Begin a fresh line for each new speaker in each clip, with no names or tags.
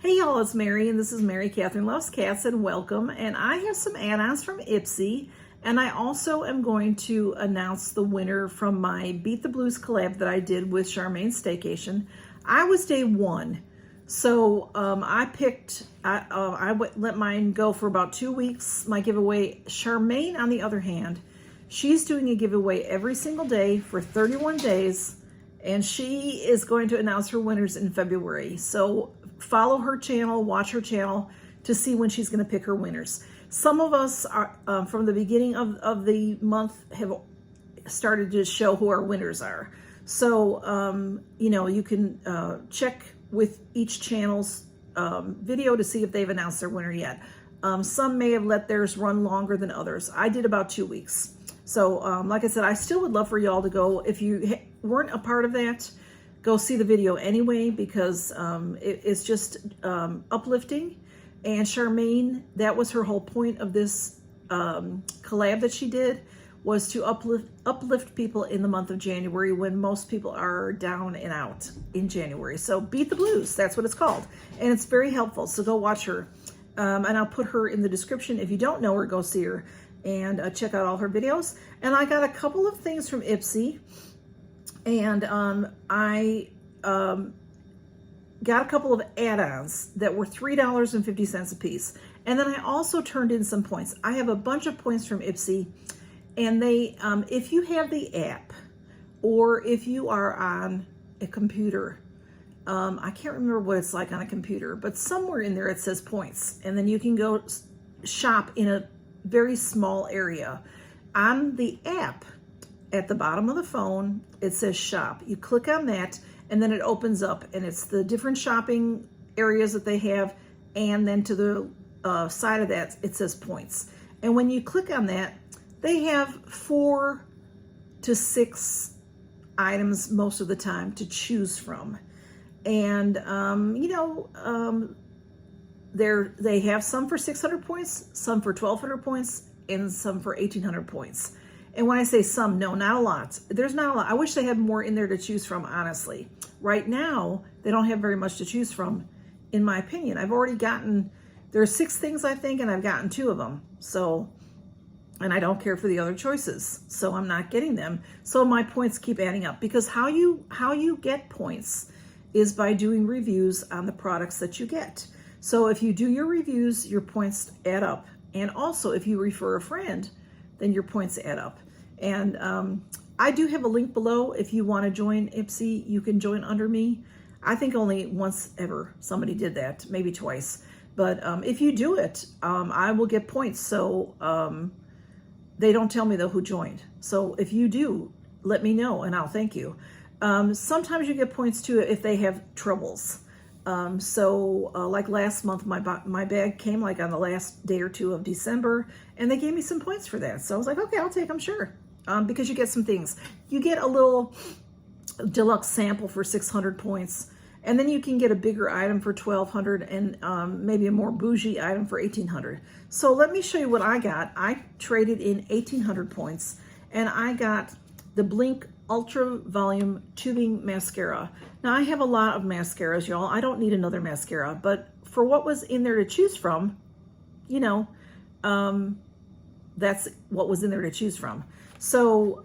Hey y'all, it's Mary, and this is Mary Catherine Loves Cats, and welcome. And I have some add-ons from Ipsy, and I also am going to announce the winner from my Beat the Blues collab that I did with Charmaine's Staycation. I was day one, so I let mine go for about 2 weeks, my giveaway. Charmaine, on the other hand, she's doing a giveaway every single day for 31 days, and she is going to announce her winners in February. So follow her channel, watch her channel to see when she's going to pick her winners. Some of us are from the beginning of the month have started to show who our winners are. So, you know, you can check with each channel's video to see if they've announced their winner yet. Some may have let theirs run longer than others. I did about 2 weeks. So, like I said, I still would love for y'all to go. If you weren't a part of that, go see the video anyway, because it's just uplifting. And Charmaine, that was her whole point of this collab that she did, was to uplift people in the month of January when most people are down and out in January. So Beat the Blues, that's what it's called. And it's very helpful, so go watch her. And I'll put her in the description. If you don't know her, go see her and check out all her videos. And I got a couple of things from Ipsy. And I got a couple of add-ons that were $3.50 a piece. And then I also turned in some points. I have a bunch of points from Ipsy, and they, if you have the app, or if you are on a computer, I can't remember what it's like on a computer, but somewhere in there it says points, and then you can go shop in a very small area. On the app, at the bottom of the phone, it says shop. You click on that, and then it opens up, and it's the different shopping areas that they have, and then to the side of that, it says points. And when you click on that, they have 4 to 6 items most of the time to choose from. And, you know, they have some for 600 points, some for 1,200 points, and some for 1,800 points. And when I say some, no, not a lot. There's not a lot. I wish they had more in there to choose from, honestly. Right now, they don't have very much to choose from, in my opinion. I've already gotten, there are 6 things, I think, and I've gotten 2 of them. So, and I don't care for the other choices, so I'm not getting them. So my points keep adding up, because how you get points is by doing reviews on the products that you get. So if you do your reviews, your points add up. And also, if you refer a friend, then your points add up. And I do have a link below. If you want to join Ipsy, you can join under me. I think only once ever somebody did that, maybe twice. But if you do it, I will get points. So they don't tell me though who joined. So if you do, let me know and I'll thank you. Sometimes you get points too if they have troubles. Like last month, my bag came like on the last day or 2 of December, and they gave me some points for that. So I was like, okay, I'll take them, sure. Because you get some things. You get a little deluxe sample for 600 points, and then you can get a bigger item for 1,200 and maybe a more bougie item for 1,800. So let me show you what I got. I traded in 1,800 points, and I got the Blink Ultra Volume Tubing Mascara. Now, I have a lot of mascaras, y'all. I don't need another mascara, but for what was in there to choose from, you know, that's what was in there to choose from. So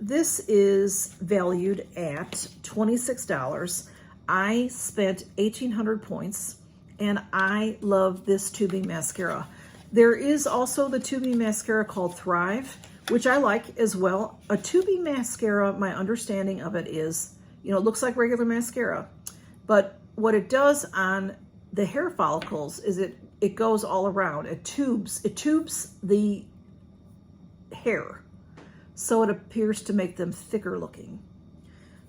this is valued at $26. I spent 1,800 points, and I love this tubing mascara. There is also the tubing mascara called Thrive, which I like as well. A tubing mascara, my understanding of it is, you know, it looks like regular mascara, but what it does on the hair follicles is it goes all around. It tubes the hair, so it appears to make them thicker looking.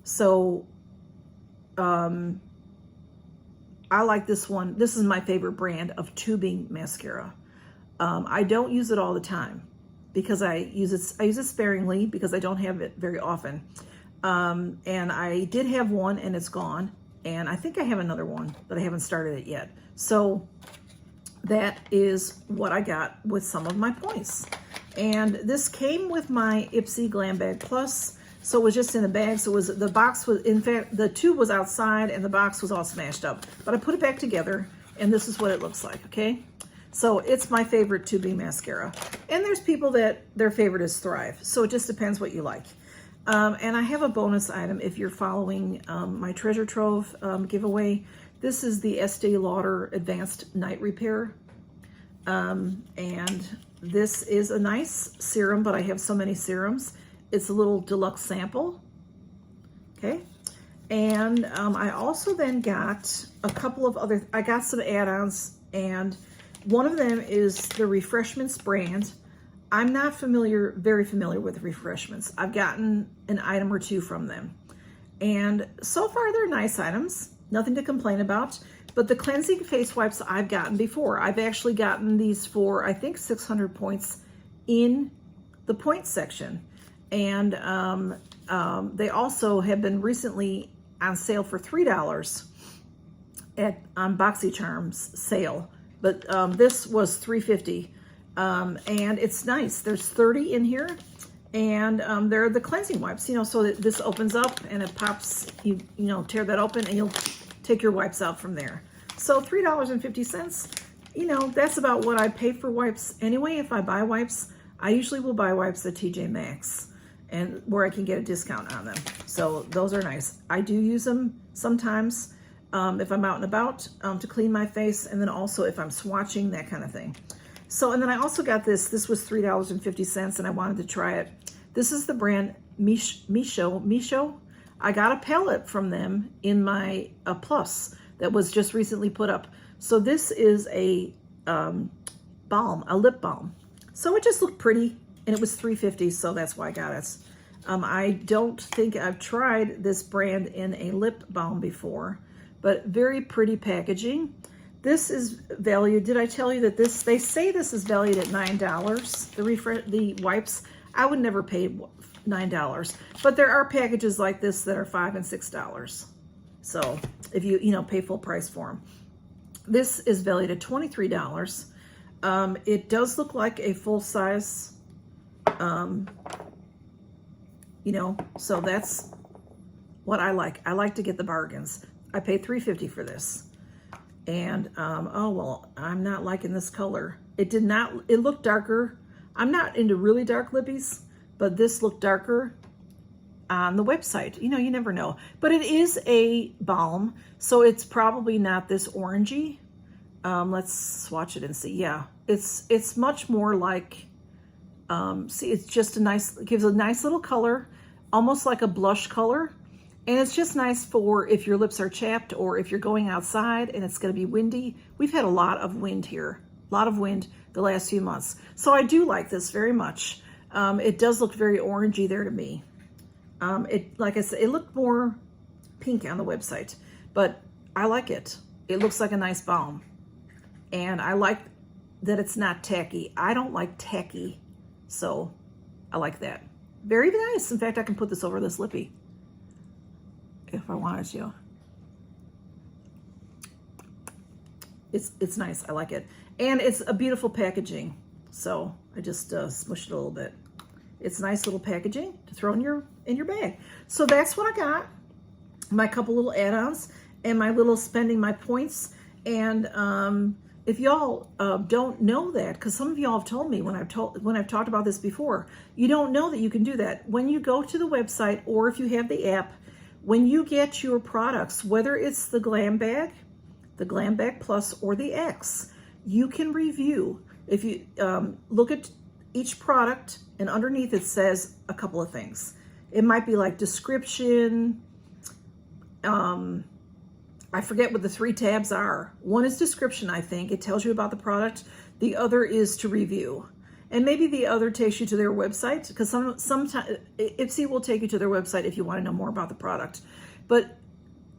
So I like this one. This is my favorite brand of tubing mascara. I don't use it all the time, because I use it sparingly, because I don't have it very often. And I did have one and it's gone. And I think I have another one, but I haven't started it yet. So that is what I got with some of my points. And this came with my Ipsy Glam Bag Plus. So it was just in a bag. So the box was, in fact, the tube was outside and the box was all smashed up. But I put it back together And this is what it looks like, okay? So it's my favorite tubing mascara. And there's people that their favorite is Thrive. So it just depends what you like. And I have a bonus item if you're following my treasure trove giveaway. This is the Estee Lauder Advanced Night Repair. And this is a nice serum, but I have so many serums. It's a little deluxe sample, okay? And I also then got a couple of other, I got some add-ons, and one of them is the Refreshments brand. I'm not very familiar with Refreshments. I've gotten an item or two from them. And so far they're nice items, nothing to complain about. But the cleansing face wipes I've gotten before. I've actually gotten these for, I think, 600 points in the points section. And they also have been recently on sale for $3 on Boxycharm's sale. But this was $3.50. And it's nice. There's 30 in here. And they're the cleansing wipes, you know, so that this opens up and it pops, you know, tear that open and you'll take your wipes out from there. So $3.50, you know, that's about what I pay for wipes anyway. If I buy wipes, I usually will buy wipes at TJ Maxx and where I can get a discount on them. So those are nice. I do use them sometimes if I'm out and about to clean my face, and then also if I'm swatching, that kind of thing. So, and then I also got this. This was $3.50 and I wanted to try it. This is the brand Misho. I got a palette from them in my Plus that was just recently put up. So this is a balm, a lip balm. So it just looked pretty, and it was $3.50, so that's why I got it. I don't think I've tried this brand in a lip balm before, but very pretty packaging. This is valued, did I tell you that this, they say this is valued at $9, the wipes. I would never pay $9, but there are packages like this that are $5 and $6. So if you know, pay full price for them. This is valued at $23. It does look like a full size, you know, so that's what I like. I like to get the bargains. I paid $3.50 for this. And, oh, well, I'm not liking this color. It looked darker. I'm not into really dark lippies, but this looked darker on the website. You know, you never know. But it is a balm, so it's probably not this orangey. Let's swatch it and see. Yeah, it's much more like, see, it's just it gives a nice little color, almost like a blush color. And it's just nice for if your lips are chapped or if you're going outside and it's going to be windy. We've had a lot of wind here, a lot of wind the last few months. So I do like this very much. It does look very orangey there to me. Like I said, it looked more pink on the website, but I like it. It looks like a nice balm. And I like that it's not tacky. I don't like tacky, so I like that. Very nice. In fact, I can put this over this lippy if I wanted to. It's nice. I like it. And it's a beautiful packaging. So I just smushed it a little bit. It's nice little packaging to throw in your bag. So that's what I got. My couple little add-ons and my little spending my points. And if y'all don't know that, because some of y'all have told me when I've talked about this before, you don't know that you can do that. When you go to the website, or if you have the app, when you get your products, whether it's the Glam Bag Plus, or the X, you can review. If you look at each product, and underneath it says a couple of things. It might be like description. I forget what the 3 tabs are. One is description, I think. It tells you about the product. The other is to review. And maybe the other takes you to their website, because sometimes Ipsy will take you to their website if you want to know more about the product. But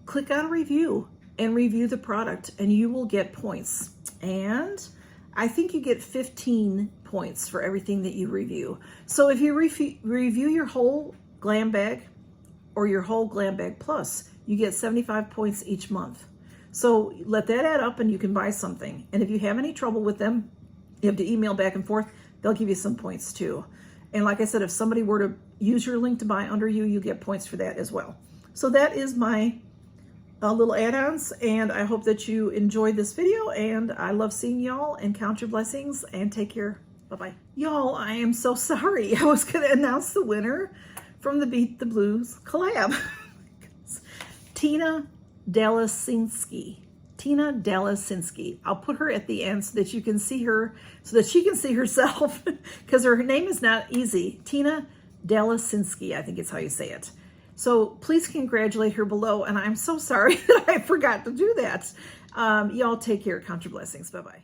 click on review and review the product, and you will get points. And I think you get 15 points for everything that you review. So if you review your whole Glam Bag or your whole Glam Bag Plus, you get 75 points each month. So let that add up and you can buy something. And if you have any trouble with them, you have to email back and forth, they'll give you some points too. And like I said, if somebody were to use your link to buy under you, you get points for that as well. So that is my little add-ons, and I hope that you enjoyed this video, and I love seeing y'all, and count your blessings, and take care. Bye-bye. Y'all, I am so sorry. I was going to announce the winner from the Beat the Blues collab. Tina Delasinski. Tina Delasinski. I'll put her at the end so that you can see her, so that she can see herself, because her name is not easy. Tina Delasinski, I think it's how you say it. So please congratulate her below, and I'm so sorry that I forgot to do that. Y'all take care. Count your blessings. Bye-bye.